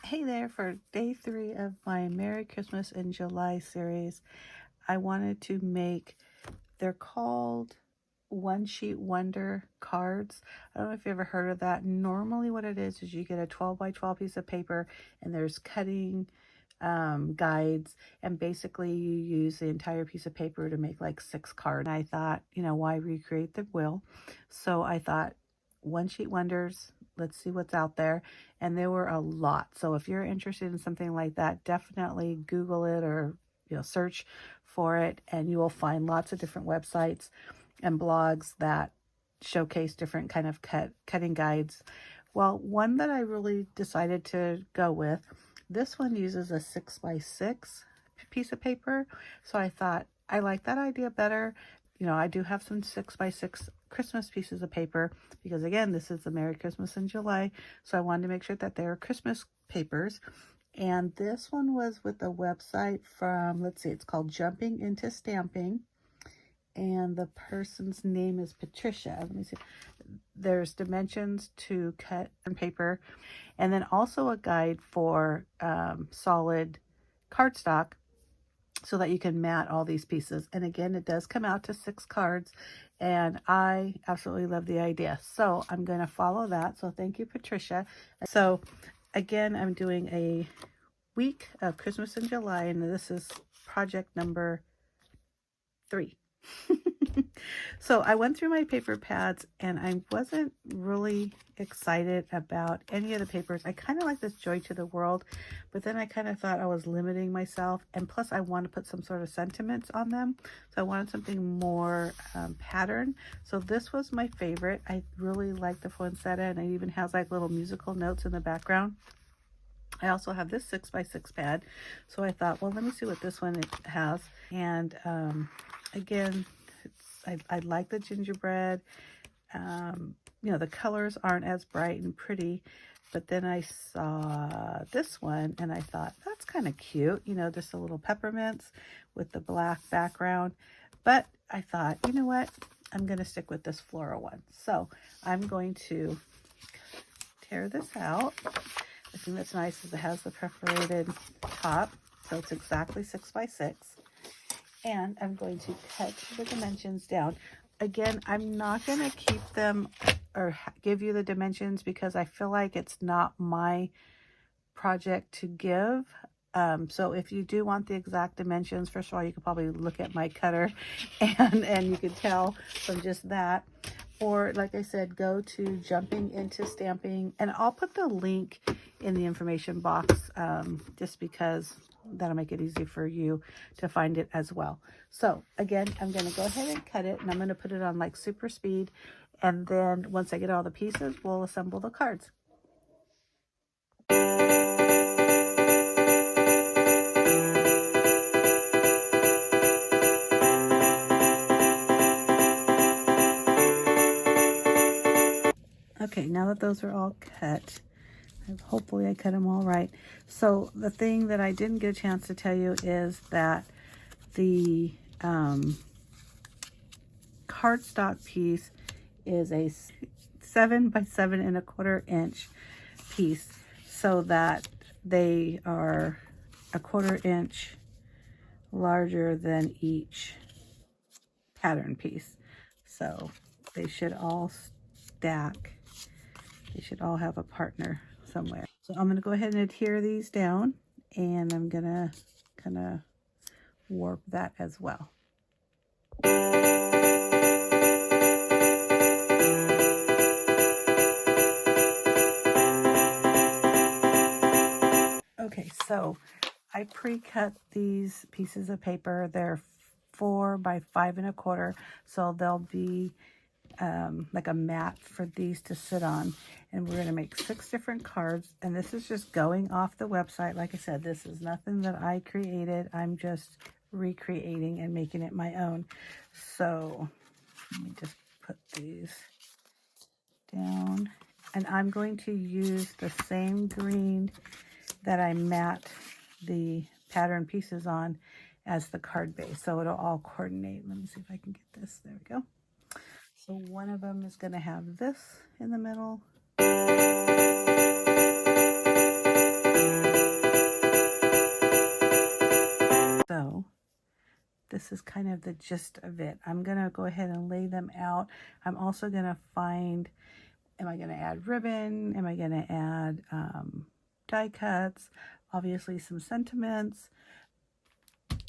Hey there, for day 3 of my Merry Christmas in July series, I wanted to make, they're called One Sheet Wonder cards. I don't know if you ever heard of that. Normally what it is you get a 12 by 12 piece of paper and there's cutting guides, and basically you use the entire piece of paper to make like 6 cards. I thought, why recreate the wheel? So I thought, One Sheet Wonders, let's see what's out there. And there were a lot. So if you're interested in something like that, definitely Google it, or search for it, and you will find lots of different websites and blogs that showcase different kind of cutting guides. Well, one that I really decided to go with, this one uses a 6x6 piece of paper. So I thought I like that idea better. I do have some 6x6 Christmas pieces of paper because, again, this is the Merry Christmas in July. So I wanted to make sure that they're Christmas papers. And this one was with a website from, let's see, it's called Jumping Into Stamping. And the person's name is Patricia. Let me see. There's dimensions to cut on paper, and then also a guide for solid cardstock so that you can mat all these pieces. And again, it does come out to 6 cards, and I absolutely love the idea. So I'm going to follow that. So thank you, Patricia. So again, I'm doing a week of Christmas in July, and this is project number 3. So I went through my paper pads and I wasn't really excited about any of the papers. I kind of like this Joy to the World, but then I kind of thought I was limiting myself, and plus I want to put some sort of sentiments on them, so I wanted something more pattern. So this was my favorite. I really like the poinsettia, and it even has like little musical notes in the background. I also have this 6x6 pad, so I thought, well, let me see what this one has. And again, I like the gingerbread. The colors aren't as bright and pretty, but then I saw this one and I thought, that's kind of cute, just a little peppermints with the black background. But I thought, you know what, I'm going to stick with this floral one. So I'm going to tear this out. The thing that's nice is it has the perforated top, so it's exactly 6x6. And I'm going to cut the dimensions down. Again, I'm not going to keep them or give you the dimensions because I feel like it's not my project to give. So if you do want the exact dimensions, first of all, you could probably look at my cutter and you could tell from just that. Or like I said, go to Jumping Into Stamping, and I'll put the link in the information box just because that'll make it easy for you to find it as well. So again, I'm going to go ahead and cut it, and I'm going to put it on like super speed, and then once I get all the pieces, we'll assemble the cards. Okay, now that those are all cut, hopefully I cut them all right. So the thing that I didn't get a chance to tell you is that the cardstock piece is a 7 by 7¼ inch piece, so that they are a 1/4 inch larger than each pattern piece. So they should all stack. They should all have a partner somewhere. So I'm going to go ahead and adhere these down, and I'm going to kind of warp that as well. Okay, so I pre-cut these pieces of paper. They're 4 by 5¼ inches, so they'll be like a mat for these to sit on. And we're going to make 6 different cards, and this is just going off the website. Like I said, this is nothing that I created. I'm just recreating and making it my own. So let me just put these down, and I'm going to use the same green that I mat the pattern pieces on as the card base, so it'll all coordinate. Let me see if I can get this. There we go. So one of them is going to have this in the middle. this is kind of the gist of it. I'm going to go ahead and lay them out. I'm also going to find, am I going to add ribbon? Am I going to add die cuts? Obviously some sentiments.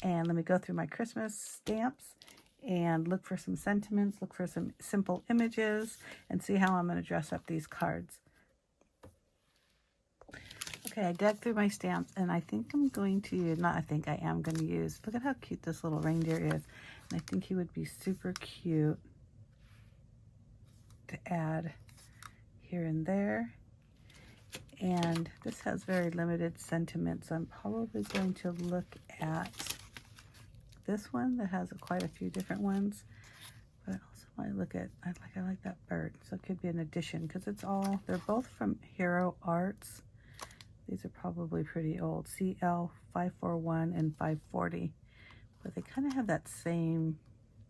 And let me go through my Christmas stamps and look for some sentiments, look for some simple images, and see how I'm going to dress up these cards. Okay, I dug through my stamps, and I think I'm going to use, not I think, I am going to use, look at how cute this little reindeer is. And I think he would be super cute to add here and there. And this has very limited sentiments, so I'm probably going to look at this one that has quite a few different ones. But I also want to look at, I like that bird, so it could be an addition, because it's all, they're both from Hero Arts. These are probably pretty old, CL 541 and 540, but they kind of have that same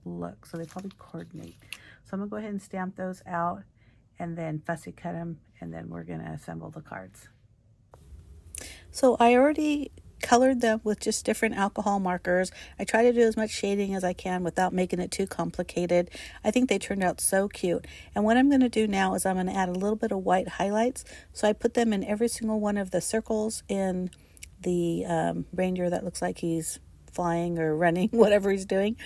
look, so they probably coordinate. So I'm gonna go ahead and stamp those out and then fussy cut them, and then we're gonna assemble the cards. So I already colored them with just different alcohol markers. I try to do as much shading as I can without making it too complicated. I think they turned out so cute. And what I'm going to do now is I'm going to add a little bit of white highlights. So I put them in every single one of the circles in the reindeer that looks like he's flying or running, whatever he's doing.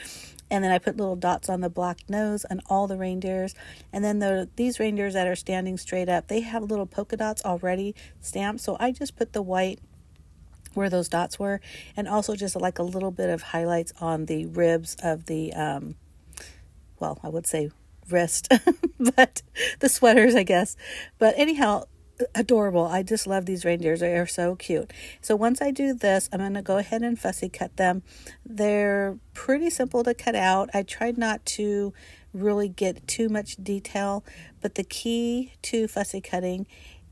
And then I put little dots on the black nose on all the reindeers. And then these reindeers that are standing straight up, they have little polka dots already stamped. So I just put the white where those dots were, and also just like a little bit of highlights on the ribs of the, well, I would say wrist, but the sweaters, I guess. But anyhow, adorable. I just love these reindeers. They are so cute. So once I do this, I'm going to go ahead and fussy cut them. They're pretty simple to cut out. I tried not to really get too much detail, but the key to fussy cutting,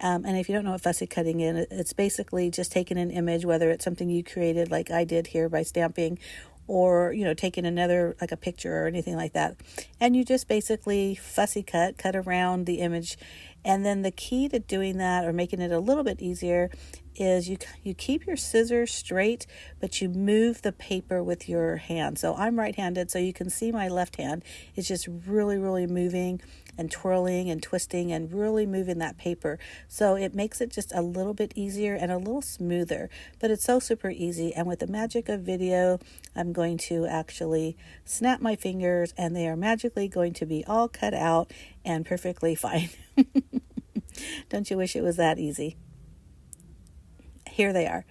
and if you don't know what fussy cutting is, it's basically just taking an image, whether it's something you created like I did here by stamping, or, you know, taking another, like a picture or anything like that. And you just basically fussy cut around the image. And then the key to doing that, or making it a little bit easier, is you keep your scissors straight, but you move the paper with your hand. So I'm right-handed, so you can see my left hand is just really, really moving and twirling and twisting and really moving that paper. So it makes it just a little bit easier and a little smoother, but it's so super easy. And with the magic of video, I'm going to actually snap my fingers and they are magically going to be all cut out and perfectly fine. Don't you wish it was that easy? Here they are.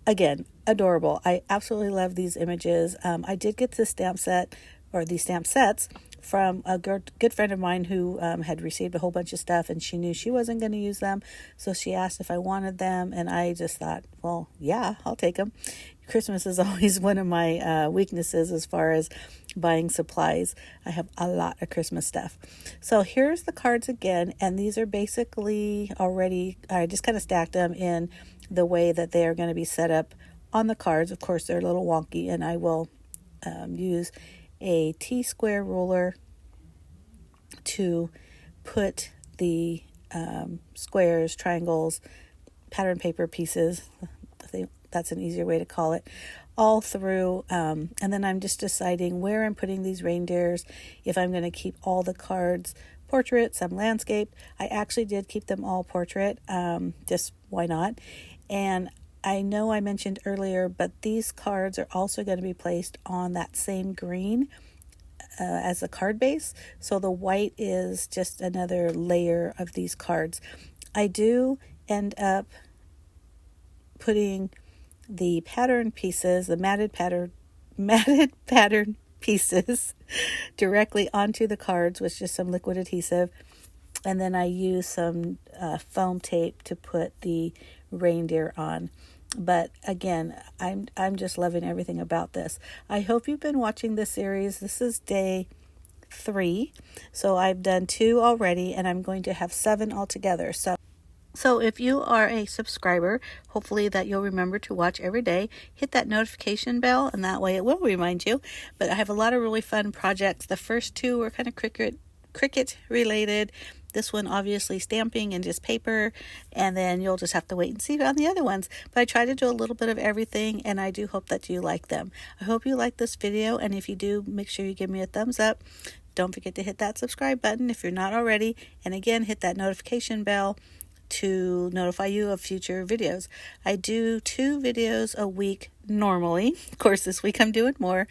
Again, adorable. I absolutely love these images. I did get the stamp set, or these stamp sets, from a good friend of mine who had received a whole bunch of stuff, and she knew she wasn't going to use them. So she asked if I wanted them, and I just thought, well, yeah, I'll take them. Christmas is always one of my weaknesses as far as buying supplies. I have a lot of Christmas stuff. So here's the cards again, and these are basically already, I just kind of stacked them in the way that they are going to be set up on the cards. Of course, they're a little wonky, and I will use a T-square ruler to put the squares, triangles, pattern paper pieces, I think that's an easier way to call it, all through, and then I'm just deciding where I'm putting these reindeers, if I'm going to keep all the cards portrait, some landscape. I actually did keep them all portrait, just why not? And I know I mentioned earlier, but these cards are also going to be placed on that same green as the card base. So the white is just another layer of these cards. I do end up putting the pattern pieces, the matted pattern pieces directly onto the cards with just some liquid adhesive. And then I use some foam tape to put the reindeer on. But again, I'm just loving everything about this. I hope you've been watching this series. This is day 3. So I've done 2 already, and I'm going to have 7 altogether. So if you are a subscriber, hopefully that you'll remember to watch every day. Hit that notification bell, and that way it will remind you. But I have a lot of really fun projects. The first 2 were kind of Cricut related. This one obviously stamping and just paper, and then you'll just have to wait and see on the other ones. But I try to do a little bit of everything, and I do hope that you like them. I hope you like this video, and if you do, make sure you give me a thumbs up. Don't forget to hit that subscribe button if you're not already, and again, hit that notification bell to notify you of future videos. I do 2 videos a week normally. Of course, this week I'm doing more.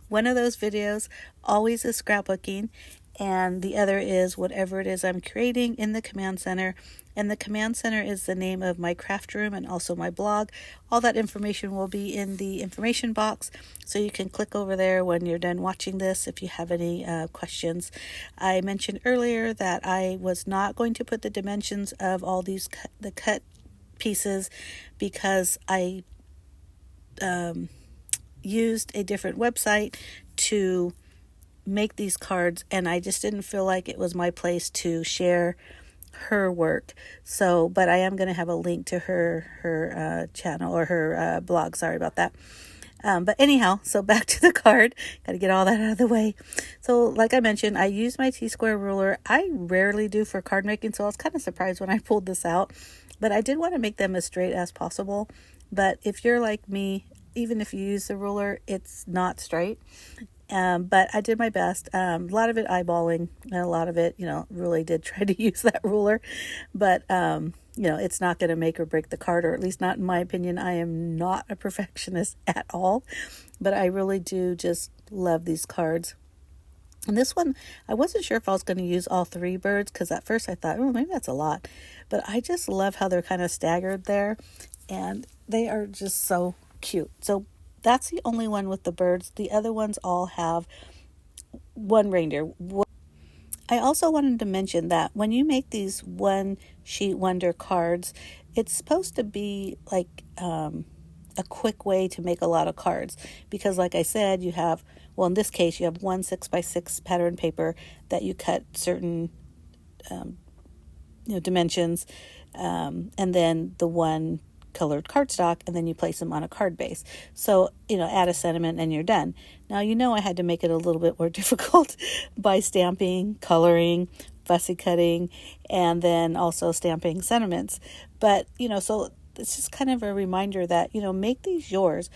One of those videos always is scrapbooking, and the other is whatever it is I'm creating in the command center. And the command center is the name of my craft room and also my blog. All that information will be in the information box, so you can click over there when you're done watching this if you have any questions. I mentioned earlier that I was not going to put the dimensions of all these the cut pieces because I used a different website to make these cards, and I just didn't feel like it was my place to share her work. So, but I am going to have a link to her channel or her blog. Sorry about that. But anyhow, so back to the card. Got to get all that out of the way. So like I mentioned, I use my T-square ruler. I rarely do for card making, so I was kind of surprised when I pulled this out. But I did want to make them as straight as possible. But if you're like me, even if you use the ruler, it's not straight. But I did my best. A lot of it eyeballing, and a lot of it, really did try to use that ruler. But, it's not going to make or break the card, or at least not in my opinion. I am not a perfectionist at all, but I really do just love these cards. And this one, I wasn't sure if I was going to use all 3 birds, because at first I thought, oh, maybe that's a lot. But I just love how they're kind of staggered there, and they are just so cute. So that's the only one with the birds. The other ones all have one reindeer. I also wanted to mention that when you make these one sheet wonder cards, it's supposed to be like a quick way to make a lot of cards, because like I said, you have, well, in this case, you have 1 6x6 pattern paper that you cut certain dimensions, and then the one colored cardstock, and then you place them on a card base. So, add a sentiment and you're done. Now, I had to make it a little bit more difficult by stamping, coloring, fussy cutting, and then also stamping sentiments. But, so it's just kind of a reminder that, make these yours.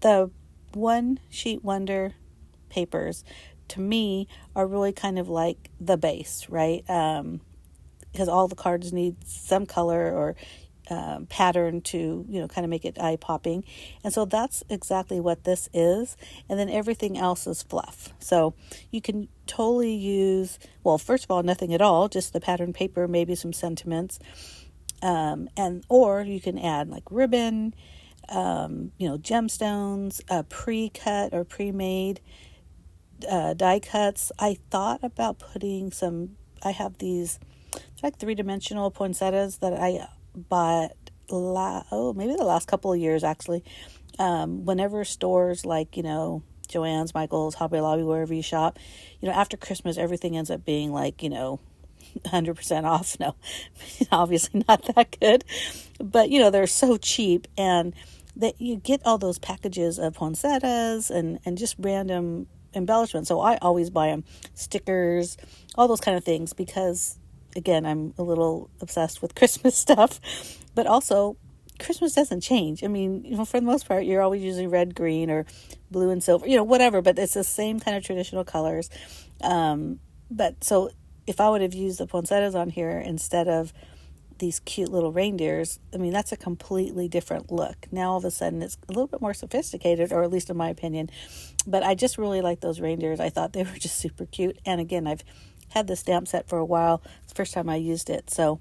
The one sheet wonder papers, to me, are really kind of like the base, right? Because all the cards need some color or pattern to, kind of make it eye-popping. And so that's exactly what this is. And then everything else is fluff. So you can totally use, well, first of all, nothing at all, just the pattern paper, maybe some sentiments. Or you can add like ribbon, gemstones, pre-cut or pre-made die cuts. I thought about putting I have these like 3-dimensional poinsettias that I bought maybe the last couple of years actually. Whenever stores like Joann's, Michael's, Hobby Lobby, wherever you shop, after Christmas everything ends up being like 100% off. No, obviously not that good, but they're so cheap, and that you get all those packages of poinsettias and just random embellishments. So I always buy them, stickers, all those kind of things, because again, I'm a little obsessed with Christmas stuff, but also Christmas doesn't change. I mean, for the most part, you're always using red, green, or blue and silver, whatever, but it's the same kind of traditional colors. But so if I would have used the poinsettias on here instead of these cute little reindeers, I mean, that's a completely different look. Now all of a sudden it's a little bit more sophisticated, or at least in my opinion. But I just really like those reindeers. I thought they were just super cute. And again, I've had the stamp set for a while. It's the first time I used it. So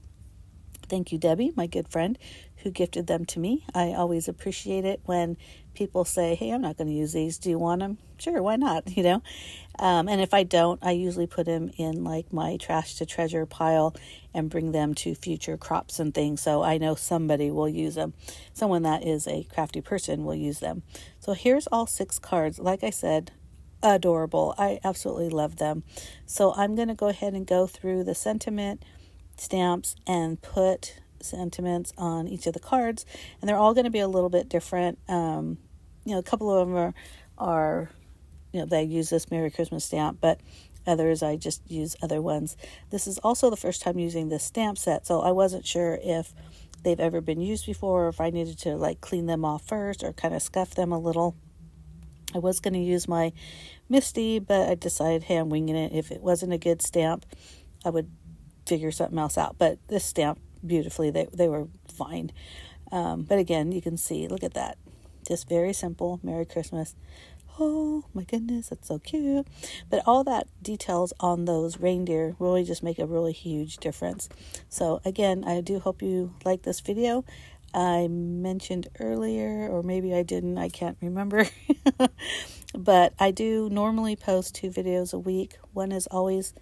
thank you, Debbie, my good friend, who gifted them to me. I always appreciate it when people say, hey, I'm not going to use these. Do you want them? Sure, why not? And if I don't, I usually put them in like my trash to treasure pile and bring them to future crops and things. So I know somebody will use them. Someone that is a crafty person will use them. So here's all 6 cards. Like I said, adorable. I absolutely love them. So I'm going to go ahead and go through the sentiment stamps and put sentiments on each of the cards, and they're all going to be a little bit different. A couple of them are they use this Merry Christmas stamp, but Others, I just use other ones. This is also the first time using this stamp set, so I wasn't sure if they've ever been used before, or if I needed to like clean them off first or kind of scuff them a little. I was going to use my Misty, but I decided, hey, I'm winging it. If it wasn't a good stamp, I would figure something else out. But this stamp beautifully, they were fine. But again, you can see, look at that. Just very simple. Merry Christmas. Oh my goodness, that's so cute. But all that details on those reindeer really just make a really huge difference. So again, I do hope you like this video. I mentioned earlier, or maybe I didn't, I can't remember. But I do normally post 2 videos a week. One is always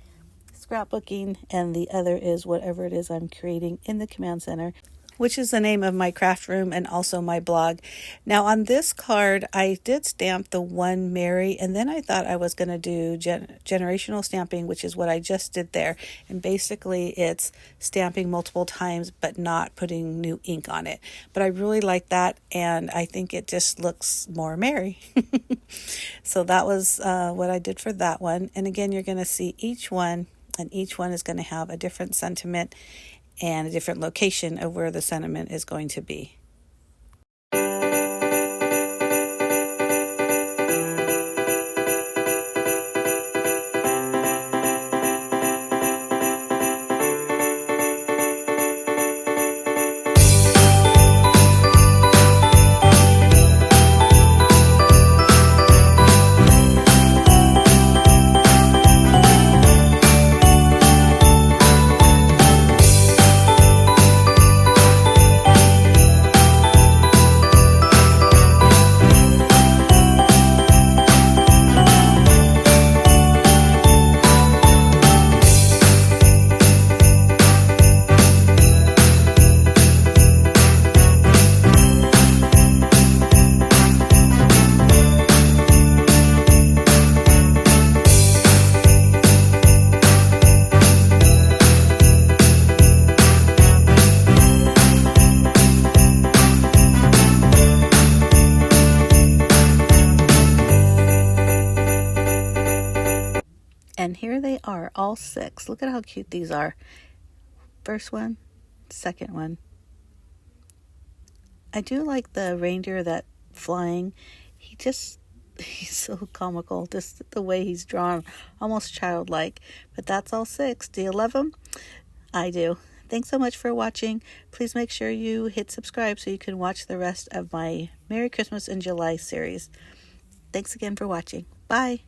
scrapbooking, and the other is whatever it is I'm creating in the command center, which is the name of my craft room and also my blog. Now on this card, I did stamp the one Mary, and then I thought I was going to do generational stamping, which is what I just did there. And basically it's stamping multiple times, but not putting new ink on it. But I really like that, and I think it just looks more Mary. So that was what I did for that one. And again, you're going to see each one, and each one is going to have a different sentiment and a different location of where the sentiment is going to be. And here they are, all 6. Look at how cute these are. First one, second one. I do like the reindeer that flying. He's so comical, just the way he's drawn, almost childlike. But that's all 6. Do you love them? I do. Thanks so much for watching. Please make sure you hit subscribe so you can watch the rest of my Merry Christmas in July series. Thanks again for watching. Bye.